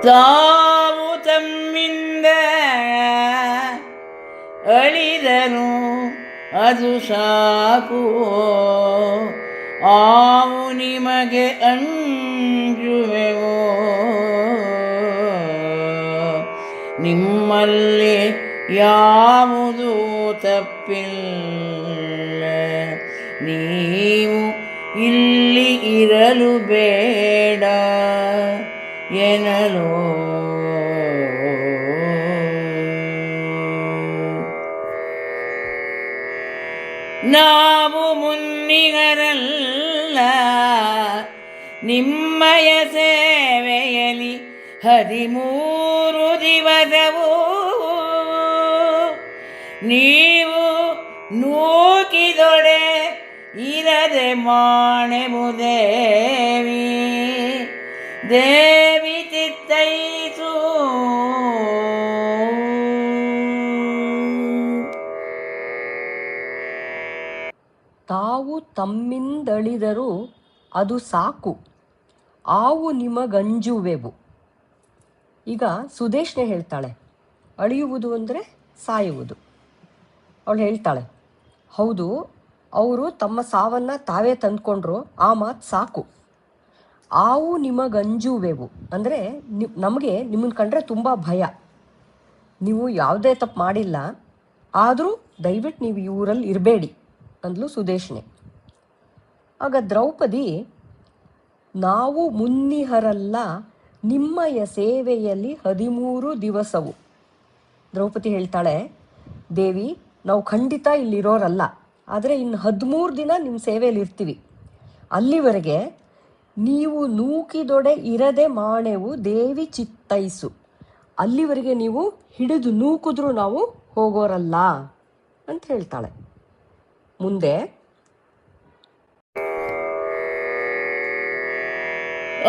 ತಾವು ತಮ್ಮಿಂದ ಅಳಿದನು ಅದು ಸಾಕು, ಆವು ನಿಮಗೆ ಅಂಜುವೆವೋ. ನಿಮ್ಮಲ್ಲಿ ಯಾವುದು ತಪ್ಪಿಲ್ಲ, ನೀವು ಇಲ್ಲಿ ಇರಲು ಬೇಡ ಎನ್ನಲು. ನಾವು ಮುನ್ನಿಗರಲ್ಲ ನಿಮ್ಮಯ ಸೇವೆಯಲ್ಲಿ 13 ದಿವಸವು. ನೀವು ನೂಕಿದೊಡೆ ಇರದೆ ಮಾಣೆವು ದೇವಿ, ದೇವಿ ಚಿತ್ತೈಸು. ತಾವು ತಮ್ಮಿಂದಳಿದರೂ ಅದು ಸಾಕು, ಆವು ನಿಮಗಂಜುವೆವು. ಈಗ ಸುದೇಶ್ನೆ ಹೇಳ್ತಾಳೆ, ಅಳಿಯುವುದು ಅಂದರೆ ಸಾಯುವುದು. ಅವಳು ಹೇಳ್ತಾಳೆ, ಹೌದು, ಅವರು ತಮ್ಮ ಸಾವನ್ನು ತಾವೇ ತಂದ್ಕೊಂಡ್ರು, ಆ ಮಾತು ಸಾಕು. ಆವು ನಿಮಗಂಜುವೆವು ಅಂದರೆ ನಮಗೆ ನಿಮ್ಮನ್ನು ಕಂಡ್ರೆ ತುಂಬ ಭಯ, ನೀವು ಯಾವುದೇ ತಪ್ಪು ಮಾಡಿಲ್ಲ, ಆದರೂ ದಯವಿಟ್ಟು ನೀವು ಈ ಊರಲ್ಲಿ ಇರಬೇಡಿ ಅಂದ್ಲು ಸುದೇಶ್ನೆ. ಆಗ ದ್ರೌಪದಿ, ನಾವು ಮುನ್ನಿಹರಲ್ಲ ನಿಮ್ಮಯ ಸೇವೆಯಲ್ಲಿ 13 ದಿವಸವು. ದ್ರೌಪದಿ ಹೇಳ್ತಾಳೆ, ದೇವಿ, ನಾವು ಖಂಡಿತ ಇಲ್ಲಿರೋರಲ್ಲ, ಆದರೆ ಇನ್ನು 13 ದಿನ ನಿಮ್ಮ ಸೇವೆಯಲ್ಲಿ ಇರ್ತೀವಿ. ಅಲ್ಲಿವರೆಗೆ ನೀವು ನೂಕಿದೊಡೆ ಇರದೆ ಮಾಣೆವು ದೇವಿ ಚಿತ್ತೈಸು. ಅಲ್ಲಿವರೆಗೆ ನೀವು ಹಿಡಿದು ನೂಕಿದ್ರೂ ನಾವು ಹೋಗೋರಲ್ಲ ಅಂತ ಹೇಳ್ತಾಳೆ. ಮುಂದೆ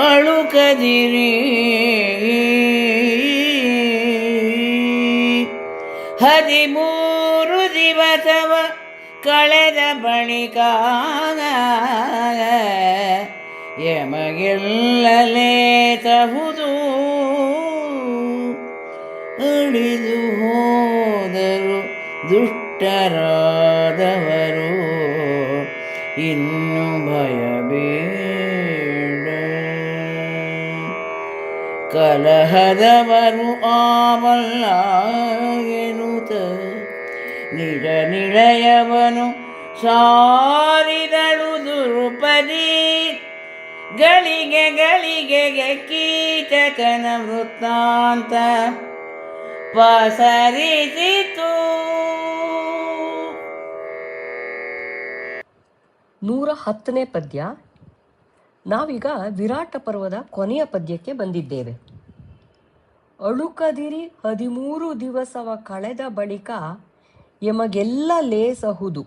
ಅಳುಕದಿರಿ 13 ದಿವಸವ ಕಳೆದ ಬಳಿಕ ಯಮಗೆಲ್ಲಲೇತಹುದು. ಅಳಿದು ಹೋದರು ದುಷ್ಟರಾದವರು, ಇನ್ನು ಭಯಬೇಡ. ಕಲಹದವರು ಆವಲ್ಲ ಎನ್ನುತ್ತ ನಿಜ ನಿಳಯವನು ಸಾರಿದಳು ದ್ರೌಪದಿ. ಗಳಿಗೆ ಗಳಿಗೆಗೆ ಕೀಚಕನ ವೃತ್ತಾಂತ ಪಸರಿಸಿತು. 110ನೇ ಪದ್ಯ. ನಾವೀಗ ವಿರಾಟ ಪರ್ವದ ಕೊನೆಯ ಪದ್ಯಕ್ಕೆ ಬಂದಿದ್ದೇವೆ. ಅಳುಕದಿರಿ 13 ದಿವಸವ ಕಳೆದ ಬಳಿಕ ಯಮಗೆಲ್ಲ ಲೇಸಹುದು,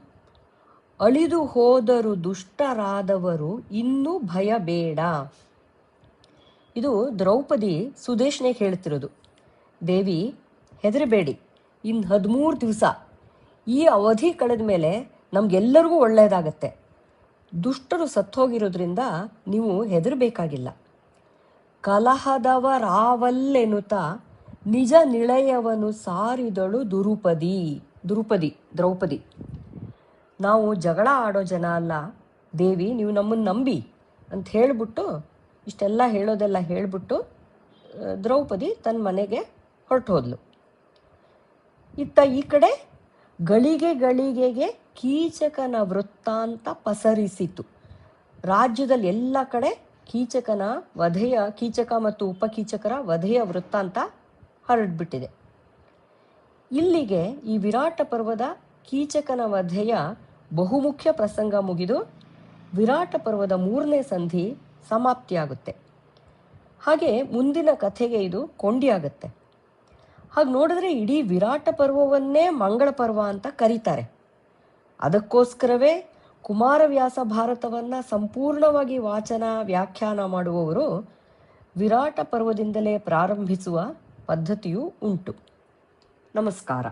ಅಳಿದು ಹೋದರು ದುಷ್ಟರಾದವರು ಇನ್ನೂ ಭಯ ಬೇಡ. ಇದು ದ್ರೌಪದಿ ಸುದೇಶ್ನೆಗೆ ಹೇಳ್ತಿರೋದು. ದೇವಿ, ಹೆದರಬೇಡಿ, ಇನ್ನು 13 ದಿವಸ ಈ ಅವಧಿ ಕಳೆದ ಮೇಲೆ ನಮಗೆಲ್ಲರಿಗೂ ಒಳ್ಳೆಯದಾಗತ್ತೆ. ದುಷ್ಟರು ಸತ್ತೋಗಿರೋದ್ರಿಂದ ನೀವು ಹೆದರಬೇಕಾಗಿಲ್ಲ. ಕಲಹದವರಾವಲ್ಲೆನುತ ನಿಜ ನಿಳಯವನು ಸಾರಿದಳು ದ್ರೌಪದಿ. ನಾವು ಜಗಳ ಆಡೋ ಜನ ಅಲ್ಲ ದೇವಿ, ನೀವು ನಮ್ಮನ್ನು ನಂಬಿ ಅಂತ ಹೇಳಿಬಿಟ್ಟು, ಇಷ್ಟೆಲ್ಲ ಹೇಳೋದೆಲ್ಲ ಹೇಳಿಬಿಟ್ಟು ದ್ರೌಪದಿ ತನ್ನ ಮನೆಗೆ ಹೊರಟು ಹೋದ್ಲು. ಇತ್ತ ಈ ಕಡೆ ಗಳಿಗೆಗೆ ಕೀಚಕನ ವೃತ್ತಾಂತ ಪಸರಿಸಿತು. ರಾಜ್ಯದಲ್ಲಿ ಎಲ್ಲ ಕಡೆ ಕೀಚಕ ಮತ್ತು ಉಪಕೀಚಕರ ವಧೆಯ ವೃತ್ತಾಂತ ಹರಡ್ಬಿಟ್ಟಿದೆ. ಇಲ್ಲಿಗೆ ಈ ವಿರಾಟ ಪರ್ವದ ಕೀಚಕನ ವಧೆಯ ಬಹುಮುಖ್ಯ ಪ್ರಸಂಗ ಮುಗಿದು ವಿರಾಟ ಪರ್ವದ 3ನೇ ಸಂಧಿ ಸಮಾಪ್ತಿಯಾಗುತ್ತೆ. ಹಾಗೆ ಮುಂದಿನ ಕಥೆಗೆ ಇದು ಕೊಂಡಿಯಾಗುತ್ತೆ. ಹಾಗೆ ನೋಡಿದ್ರೆ ಇಡೀ ವಿರಾಟ ಪರ್ವವನ್ನೇ ಮಂಗಳ ಪರ್ವ ಅಂತ ಕರೀತಾರೆ. ಅದಕ್ಕೋಸ್ಕರವೇ ಕುಮಾರವ್ಯಾಸ ಭಾರತವನ್ನು ಸಂಪೂರ್ಣವಾಗಿ ವಾಚನ ವ್ಯಾಖ್ಯಾನ ಮಾಡುವವರು ವಿರಾಟ ಪರ್ವದಿಂದಲೇ ಪ್ರಾರಂಭಿಸುವ ಪದ್ಧತಿಯೂ ಉಂಟು. ನಮಸ್ಕಾರ.